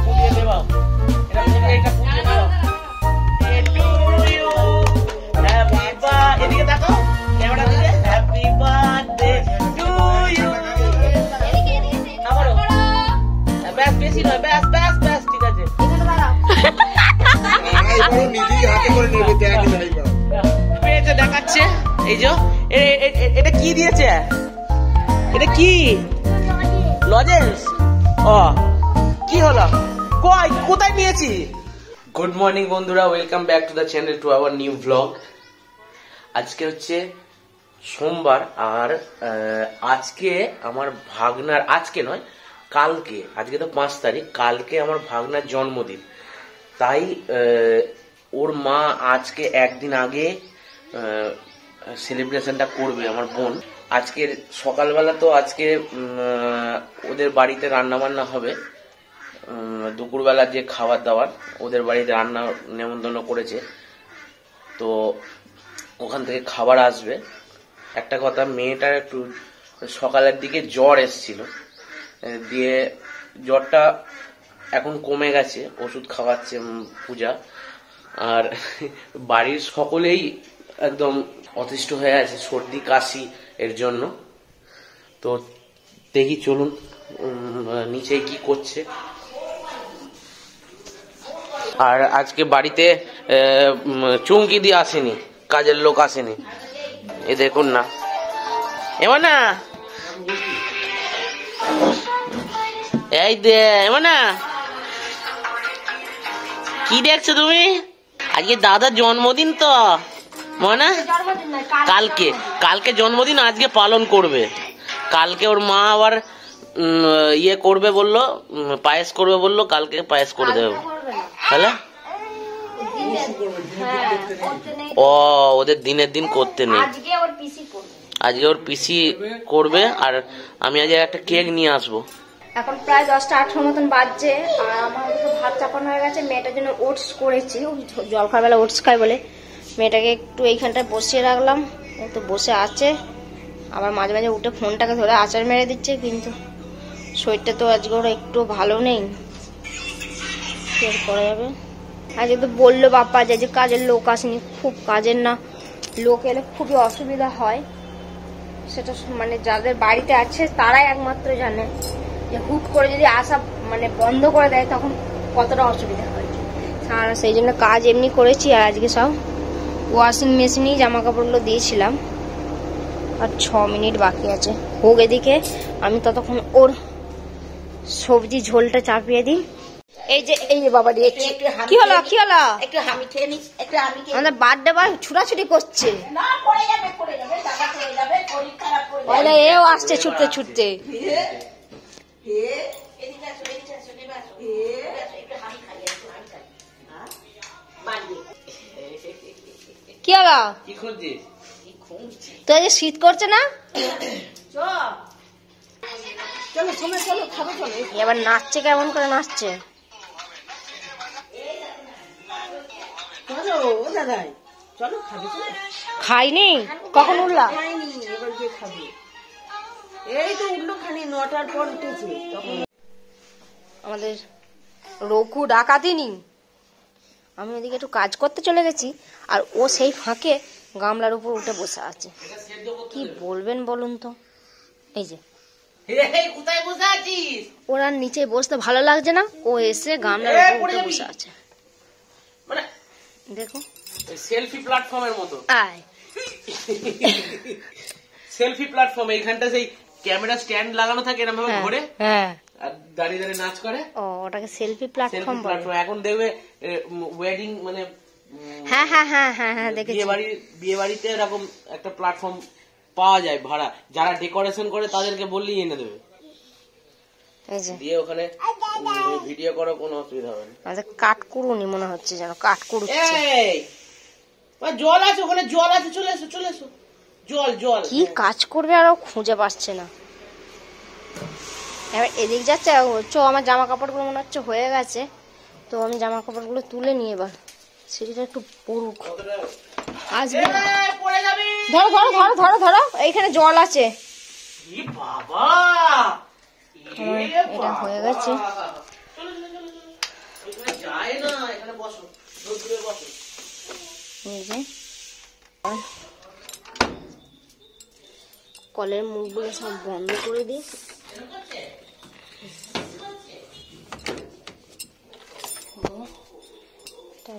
ফুটিয়ে দেবা, এটা ফুটিয়ে দেবা। এদিকে দেখো ক্যামেরা দিকে, হ্যাপি বার্থডে টু ইউ। আমারও ব্যাস, বেশি নয়, ব্যাস ব্যাস ব্যাস, ঠিক আছে। পেয়েছে দেখাচ্ছে, এই যে এটা কি দিয়েছে, এটা কি লজেন্স? ও কি হলো, কোথায় নিয়েছি? গুড মর্নিং বন্ধুরা, welcome back to the channel, to our new blog. আজকে হচ্ছে সোমবার, আর আজকে আমার ভাগনার, আজকে নয় কালকে, আজকে তো 5 তারিখ, কালকে আমার ভাগনার জন্মদিন। তাই ওর মা আজকে একদিন আগে সেলিব্রেশনটা করবে, আমার বোন। আজকের সকালবেলা তো আজকে ওদের বাড়িতে রান্না বান্না হবে, দুপুরবেলা যে খাবার দাবার ওদের বাড়িতে রান্না নেমন্তন্ন করেছে, তো ওখান থেকে খাবার আসবে। একটা কথা, মেয়েটার একটু সকালের দিকে জ্বর এসছিল, দিয়ে জ্বরটা এখন কমে গেছে, ওষুধ খাওয়াচ্ছে পূজা। আর বাড়ির সকলেই একদম অতিষ্ঠ হয়ে আছে সর্দি কাশি এর জন্য। তো দেখি চলুন নিচে কি করছে। আর আজকে বাড়িতে চুমকি দিয়ে আসেনি, কাজের লোক আসেনি, এ দেখুন না, এমন না, এই দে এমন না, কি দেখছো তুমি? আজকে দাদার জন্মদিন তো, মনে কালকে কালকে জন্মদিন, আজকে পালন করবে। কালকে ওর মা আবার ইয়ে করবে বললো, পায়েস করবে বললো, কালকে পায়েস করে দেবে। তাহলে ও ওদের দিনের দিন করতে নেই, আজকে ওর পিসি করবে। আর আমি আজ একটা কেক নিয়ে আসবো। এখন প্রায় 10টা 18 মতন বাজছে, আর আমার ভাত চাপানো হয়ে গেছে। মেয়েটার জন্য ওটস করেছি, জল খাওয়ার বেলা ওটস খাই বলে মেয়েটাকে একটু এইখানটায় বসিয়ে রাখলাম, তো বসে আছে। আবার মাঝে মাঝে উঠে ফোনটাকে ধরে আচার মেরে দিচ্ছে, কিন্তু শরীরটা তো আজকে ওরা একটু ভালো নেই, কি করা যাবে। আজকে তো বললো বাপ্পা যে কাজের লোক আসেনি, খুব কাজের না, লোক এলে খুবই অসুবিধা হয়। সেটা মানে যাদের বাড়িতে আছে তারাই একমাত্র জানে যে হুট করে যদি আসা মানে বন্ধ করে দেয় তখন কতটা অসুবিধা হয়। আর সেই জন্য কাজ এমনি করেছি। আর আজকে সব ওয়াশিং মেশিনেই জামা কাপড়গুলো দিয়েছিলাম, আর 6 মিনিট বাকি আছে হোক। এদিকে আমি ততক্ষণ ওর সবজি ঝোলটা চাপিয়ে দিই। এই যে বাবা দিয়েছি, কি হলো কি হলো, একটু আমি খেয়ে নিস, একটু আমি খেয়ে। আমাদের বার্থডে বয় ছুটাছুটি করছে, না পড়ে যাবে টাকা পড়ে যাবে, শরীর খারাপ করে যাবে। এও আসছে ছুটতে ছুটতে। এদিকে আসো, এদিকে আসো, নেবে আসো, একটু আমি খাই, একটু আমি খাই। হ্যাঁ বাড়ি কি হলো, কি খুঁজছিস? তো এই যে শীত করছে না, চলো চলো চলো খাবে, চলো। এবার নাচছে, কেমন করে নাচছে। চলো ও দাদাই, চলো খাবে, চলো। খাইনি, কখন উঠলা? খাইনি, এবার গিয়ে খাবে। এই তো উঠলো খানি, 9টার পর উঠেছে তখন। আমাদের রঘু ডাকাতিনি, আমি ওদিকে একটু কাজ করতে চলে গেছি, আর ও সেই ফাঁকে গামলার উপর উঠে বসে আছে। কি বলবেন বলুন তো, এই যে কোথায় বসে আছিস? ওর আর নিচে বসতে ভালো লাগছে না, ও এসে গামলার উপর উঠে বসে আছে। মানে দেখো সেলফি প্ল্যাটফর্মের মতো, আয় সেলফি প্ল্যাটফর্ম, এইখানটা সেই ক্যামেরা স্ট্যান্ড লাগানো থাকে এরকম ভাবে ঘোরে, হ্যাঁ, আর দাঁড়িয়ে দাঁড়িয়ে নাচ করে। ও ওটাকে সেলফি প্ল্যাটফর্ম বলে। এখন দেখবে ওয়েডিং মানে হ্যাঁ হ্যাঁ হ্যাঁ হ্যাঁ হ্যাঁ দেখেছি, বিয়ে বাড়িতে এরকম একটা প্ল্যাটফর্ম পাওয়া যায় ভাড়া, যারা ডেকোরেশন করে তাদেরকে বললেই এনে দেবে, দিয়ে ওখানে ভিডিও করো, কোনো অসুবিধা হবে না। আচ্ছা কাঠকুড়ুনি মনে হচ্ছে, যেন কাঠকুড়ুচ্ছে। জল আছে ওখানে, জল আছে, চলে এসো চলে এসো, জল জল। কি কাজ করবে আর খুঁজে পাচ্ছে না। এবার এদিক যাচ্ছে, আমার জামা কাপড়গুলো মনে হচ্ছে হয়ে গেছে, তো আমি জামা কাপড়গুলো তুলে নিয়ে এবার সিঁড়িটা একটু পড়ুক, আসবে। ধরো ধরো ধরো ধরো ধরো, এইখানে জল আছে। বাবা এটা হয়ে গেছে, এই যে কলের মুখগুলো সব বন্ধ করে দিই।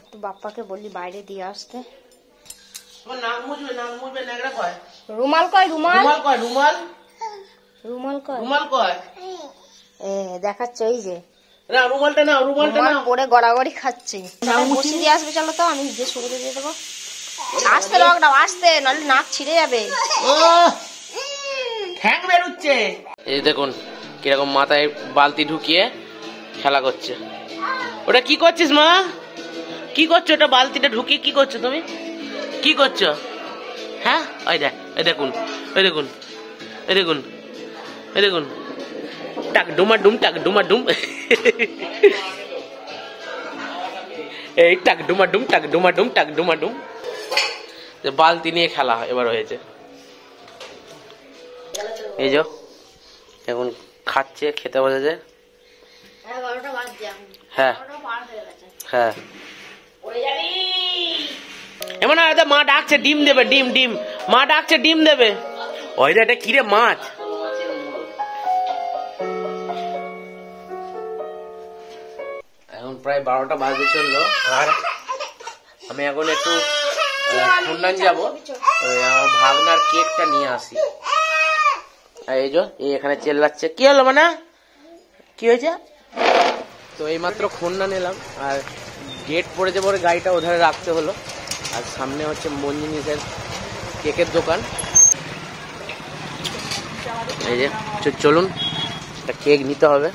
একটু বাপ্পাকে বলি বাইরে দিয়ে আসতে। রুমাল কয়? রুমাল কয় দেখাচ্ছে ওই যে রুমাল পরে গড়াগড়ি খাচ্ছে। বসে দিয়ে আসবে, চলো তো আমি যে শুরুতে দিয়ে দেবো। আসতে লকডাউন আসতে, নাহলে নাক ছিঁড়ে যাবে। এই দেখুন কিরকম মাথায় বালতি ঢুকিয়ে খেলা করছে। ওটা কি করছিস মা? কি করছো? ওটা বালতিটা ঢুকিয়ে কি করছো তুমি? কি করছো? হ্যাঁ ওই দেখুন টাক ডুমা ডুম এই টাক ডুমা ডুম বালতি নিয়ে খেলা এবার হয়েছে। এই যে এখন খাচ্ছে, খেতে বসেছে। হ্যাঁ হ্যাঁ এমন মা ডাকছে ডিম দেবে, ডিম মা ডাকছে ডিম দেবে। ওই এটা কিরে মাছ? এখন প্রায় 12টা বাজতে চললো, আর আমি এখন একটু খুলনান যাবো, আমার ভাগনার কেকটা নিয়ে আসি। এই যে এখানে চেল্লাচ্ছে। কি হলো মানে? কি হয়েছে? তো এইমাত্র খুলনা নিলাম, আর গেট পড়েছে পরে গাড়িটা ওধারে রাখতে হলো। আর সামনে হচ্ছে মঞ্জিনিসের কেকের দোকান। এই যে চলুন একটা কেক নিতে হবে।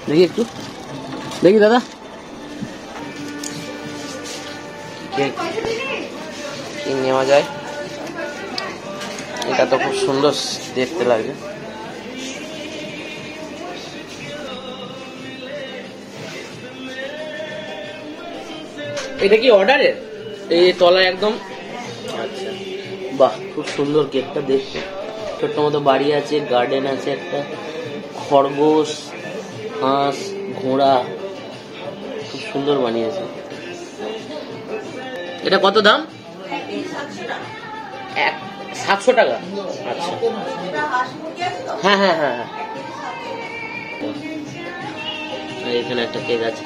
দেখি একটু দেখি দাদা, কেক কি নেওয়া যায়? এটা তো খুব সুন্দর দেখতে লাগে। এটা কি অর্ডারের? এই তলায় একদম। আচ্ছা বাহ, খুব সুন্দর কেকটা দেখতে। ছোট্ট মতো বাড়ি আছে, গার্ডেন আছে, একটা খরগোশ, হাঁস, ঘোড়া, খুব সুন্দর বানিয়েছে। এটা কত দাম? 700 টাকা। আচ্ছা হ্যাঁ হ্যাঁ হ্যাঁ হ্যাঁ, এখানে একটা কেক আছে।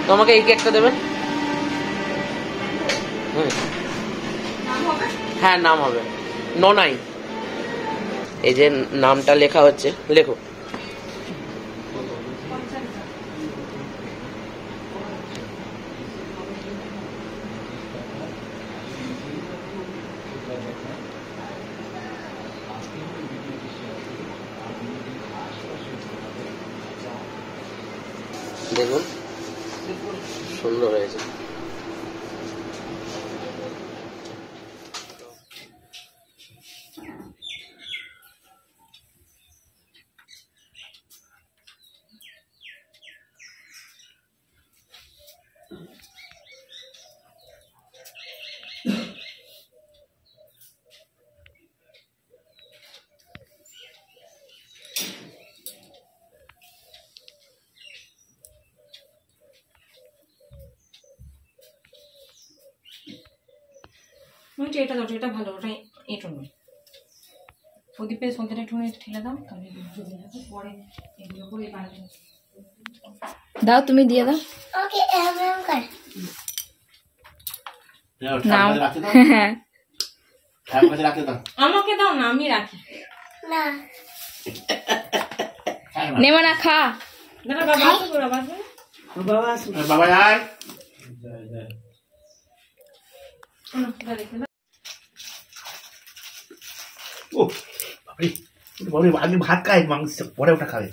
তো আমাকে এই কেকটা দেবেন। হ্যাঁ নাম হবে ননাই। এই যে নামটা লেখা হচ্ছে, লেখো। দেখুন সুন্দর হয়েছে। এটা দাও, এটা ভালো, ওটা এটো নয়। প্রদীপের সন্ধ্যাটা একটু ঠেলে দাও, তাহলে পরে এগুলো করে দাও, তুমি দিয়ে দাও। আমাকে দাও না, আমি রাখি। নেমা না, খা। বাবা আয়। আগে ভাত খাই, মাংস পরে ওটা খাবে।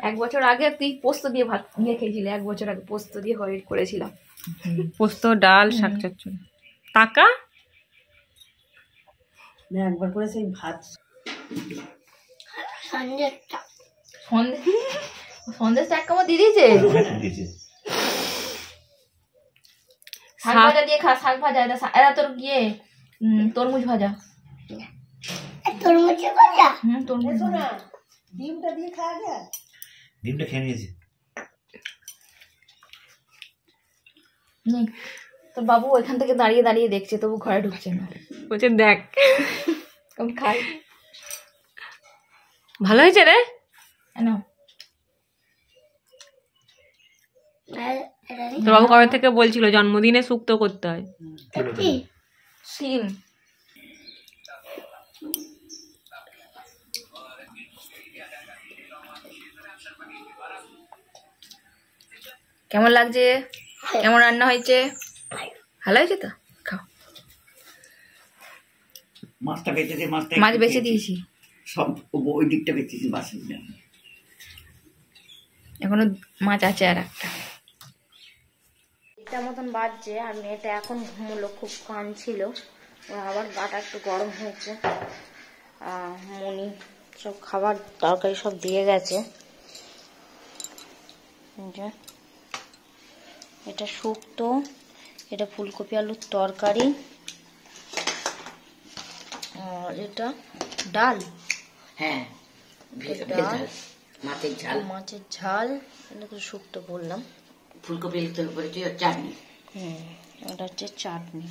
1 বছর আগে তুই পোস্ত দিয়ে ভাত নিয়ে খেয়েছিলি। 1 বছর আগে পোস্ত দিয়ে হরিট করেছিলাম। পোস্ত, ডাল, শাক চচ্চড়ি। টাকা একবার করে সেই ভাত সন্দেশটা 1 কামড় দিয়ে দিয়েছে। শাক ভাজা দিয়ে খা, শাক ভাজা। এটা তোর গিয়ে তরমুজ ভাজা। ডিমটা দিয়ে খাওয়া যায়। ডিমটা খেয়ে নিয়েছি। তোর বাবু ওইখান থেকে দাঁড়িয়ে দাঁড়িয়ে দেখছে, তবু ঘরে ঢুকছে না, বলছে দেখ কেমন খাই। ভালো হয়েছে রে? তোর বাবু কবে থেকে বলছিল জন্মদিনে শুক্তো করতে হয়। সিম কেমন লাগছে? কেমন রান্না হয়েছে? ভালো হয়েছে তো? খাও। মাছটা বেঁচে দিয়ে মাছ বেছে দিয়েছি, সব ওই দিকটা বেঁচেছি মাছের জন্য। এখনো মাছ আছে আর একটা। এটা মতন বাজছে আর মেয়েটা এখন ঘুমলো, খুব কাঁদছিল। ওর আবার গাটা একটু গরম হয়েছে। মনি সব খাবার তরকারি সব দিয়ে গেছে। এটা শুক্তো, এটা ফুলকপি আলুর তরকারি, আর এটা ডাল। হ্যাঁ, ডাল, মাছের ঝাল, মাছের ঝাল, এটা তো শুক্তো বললাম। ফুলকপি চাটনি। এটা হচ্ছে চাটনি।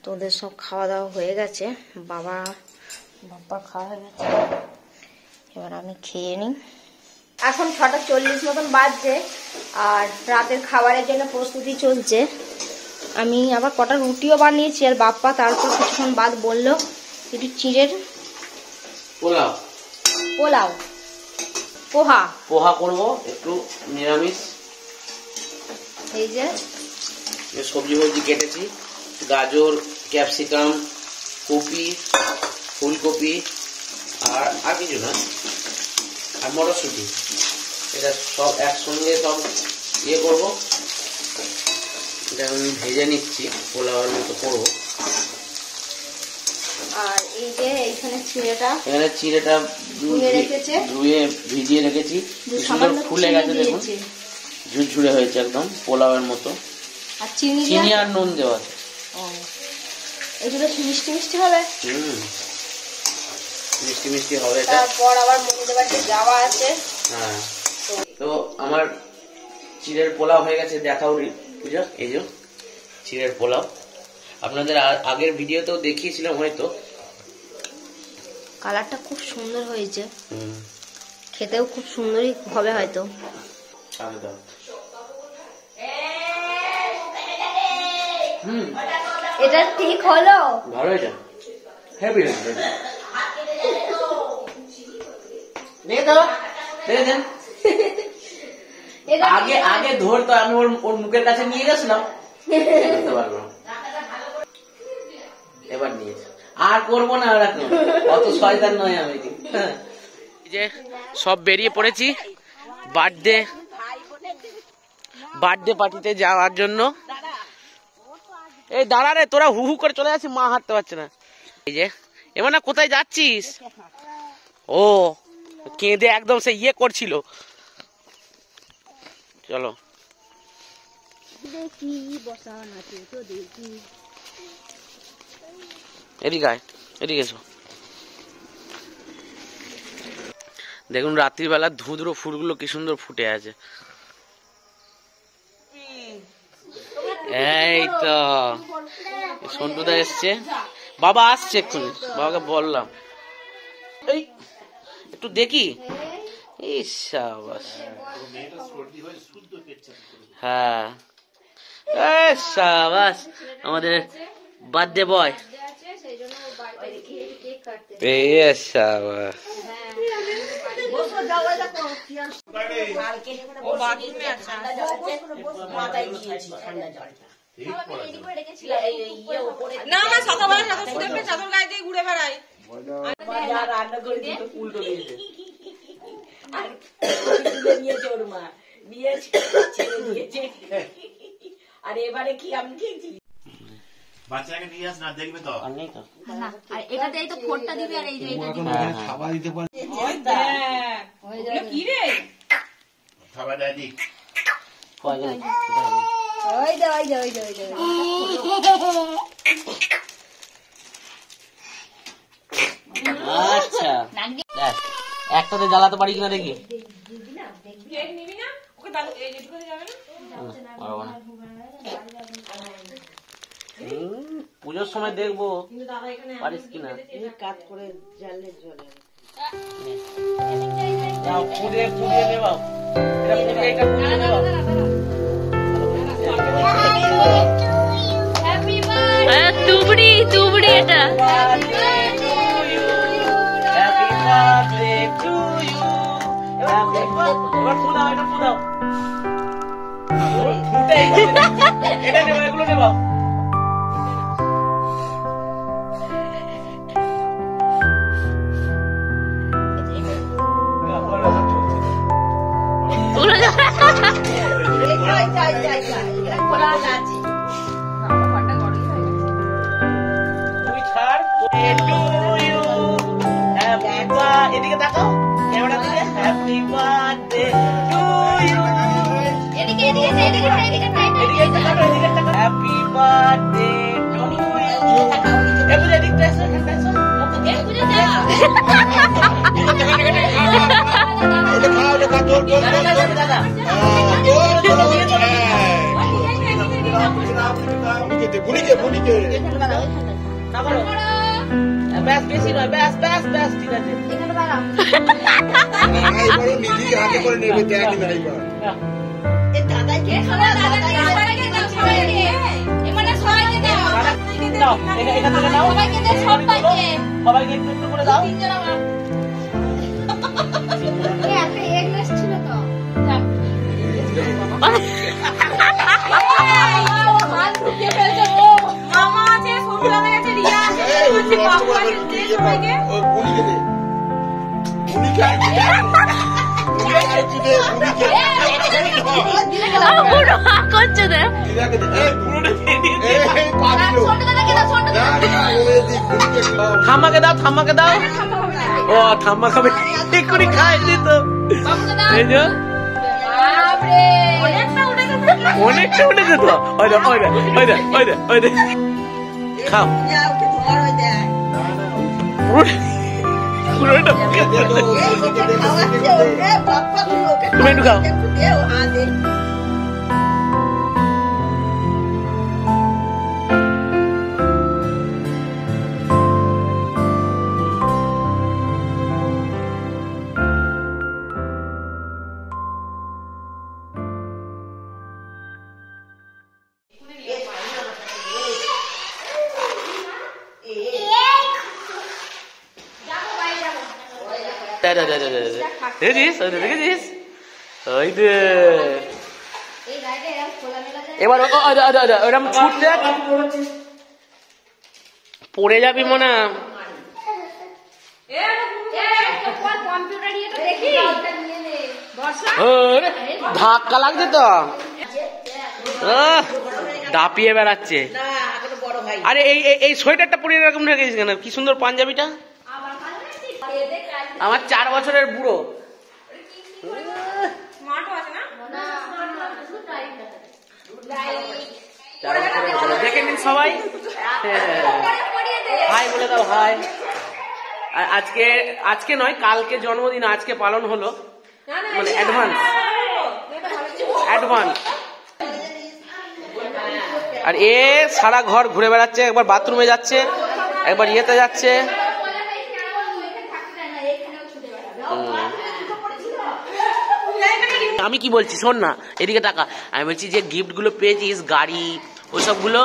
তো ওদের সব খাওয়া দাওয়া হয়ে গেছে, বাবা খাওয়া হয়ে গেছে। এবার আমি খেয়ে নিই। এখন 6:40 মতন বাজছে আর রাতের খাবারের জন্য প্রস্তুতি চলছে। আমি আবার কটা রুটিও বানিয়েছি আর বাপ্পা তারপর কিছুক্ষণ বাদ বললো একটু চিড়ের পোহা করবো, একটু নিরামিষ। এই যে সবজি কেটেছি, গাজর, ক্যাপসিকাম, কপি, ফুলকপি আর কিছু না, আর মটরশুঁটি। এটা সব একসঙ্গে সব ইয়ে করবো। এটা আমি ভেজে নিচ্ছি, পোলাওয়ের মতো করবো। আর এই যে এখানে চিড়েটা ধুয়ে ভিজিয়ে রেখেছি, সুন্দর ফুলে গেছে, দেখুন ঝুরঝুরে হয়েছে একদম পোলাওয়ের মতো। আর চিনি আর নুন দেওয়া আছে। এগুলো মিষ্টি মিষ্টি হবে। মিষ্টি হবে। তারপর আবার মনিদের বাড়িতে যাওয়া আছে। হ্যাঁ, তো আমার চিড়ের পোলাও হয়ে গেছে, দেখাও পূজা। এই যে চিড়ের পোলাও আপনাদের আগের ভিডিওতেও দেখিয়েছিলাম হয়তো। কালারটা খুব সুন্দর হয়েছে, খেতেও খুব সুন্দরই হবে হয়তো। এটা ঠিক হলো, ভালো হয়েছে, হেভি হয়েছে। আগে ধরতো, আমি ওর মুখের কাছে নিয়ে গেছিলাম, ধরতে পারবো না। এবার নিয়েছে, আর করবো না, অত শয়তান নয় আমি। যে সব বেরিয়ে পড়েছি বার্থডে পার্টিতে যাওয়ার জন্য। এই দাঁড়া রে, তোরা হু হু করে চলে যাচ্ছিস, মা হাঁটতে পারছে না। এই যে এবার না, কোথায় যাচ্ছিস? ও কেঁদে একদম সে ইয়ে করছিল। চলো এদিকে এসো। দেখুন রাত্রিবেলা ধুঁধুরো ফুলগুলো কি সুন্দর ফুটে আছে। এই তো সন্টুদা এসছে, বাবা আসছে এক্ষুনি, বাবাকে বললাম এই একটু দেখি। হ্যাঁ, শাবাশ, আমাদের বার্থডে বয়। শাবাশ, ঘুরে বেড়াই। আর এবারে কি আমি খেয়েছি, বাচ্চাকে নিয়ে আস না, দেখবে তো। আর এটাতেই তো ফোরটা দিবি, আর এই যে খাবার দিতে পারে কি রে, খাবার দেয় দিক। আচ্ছা একটাতে জ্বালাতে পারি কিনা দেখি। নিবি না, ওকে পুজোর সময় দেখবো পারিস কিনা। কাজ করে জ্বালে জ্বলে পুড়িয়ে নেবাও, এটা পুড়িয়ে নেবাও। তুবড়ি এটা এগুলো নেবাও। এদিকে তাকাও, ক্যামেরা দিকে। Happy birthday to you. এদিকে তাকাও, এদিকে তাকাও। Happy birthday to you. এ বুঝে এদিকে এসো, এখানে এসো। ব্যাস বেশি নয়, ব্যাস ব্যাস ব্যাস, ঠিক আছে। সবাইকে একটু একটু করে দাও। থামাকে দাও, থামাকে দাও। ও থাম্মা খাবে, এক্ষুনি খাই দিত। এই যে অনেকটা উঠেছে তো। খাও তুমি একটু খাও। এবার ওরম ছুটলে পড়ে যাবি মনে। ধাক্কা লাগছে তো, দাপিয়ে বেড়াচ্ছে। আরে এই সোয়েটারটা পরে এরকম রেখেছিস কেন? কি সুন্দর পাঞ্জাবিটা। আমার 4 বছরের বুড়ো। দেখে নিন সবাই, হাই বলে দাও, হাই। আজকে নয়, কালকে জন্মদিন, আজকে পালন হলো, মানে অ্যাডভান্স। আর এ সারা ঘর ঘুরে বেড়াচ্ছে, একবার বাথরুমে যাচ্ছে, একবার ইয়েতে যাচ্ছে। আমি কি বলছি শোন না, এদিকে টাকা। আমি বলছি যে গিফট গুলো পেয়েছিস, গাড়ি ওসব গুলো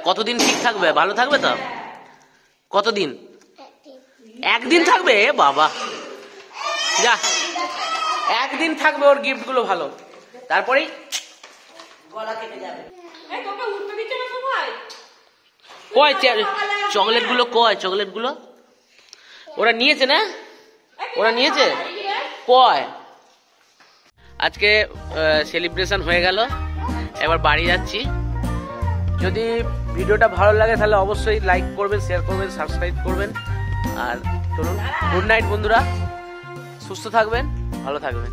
কতদিন ঠিক থাকবে? ভালো থাকবে তো? কতদিন? একদিন থাকবে? বাবা যা, একদিন থাকবে ওর গিফট গুলো ভালো, তারপরেই গলা কেটে যাবে। কয় চকলেট গুলো, কয় চকলেট গুলো? ওরা নিয়েছে না? ওরা নিয়েছে কয়? আজকে সেলিব্রেশন হয়ে গেল, এবার বাড়ি যাচ্ছি। যদি ভিডিওটা ভালো লাগে তাহলে অবশ্যই লাইক করবেন, শেয়ার করবেন, সাবস্ক্রাইব করবেন। আর চলুন, গুড নাইট বন্ধুরা, সুস্থ থাকবেন, ভালো থাকবেন।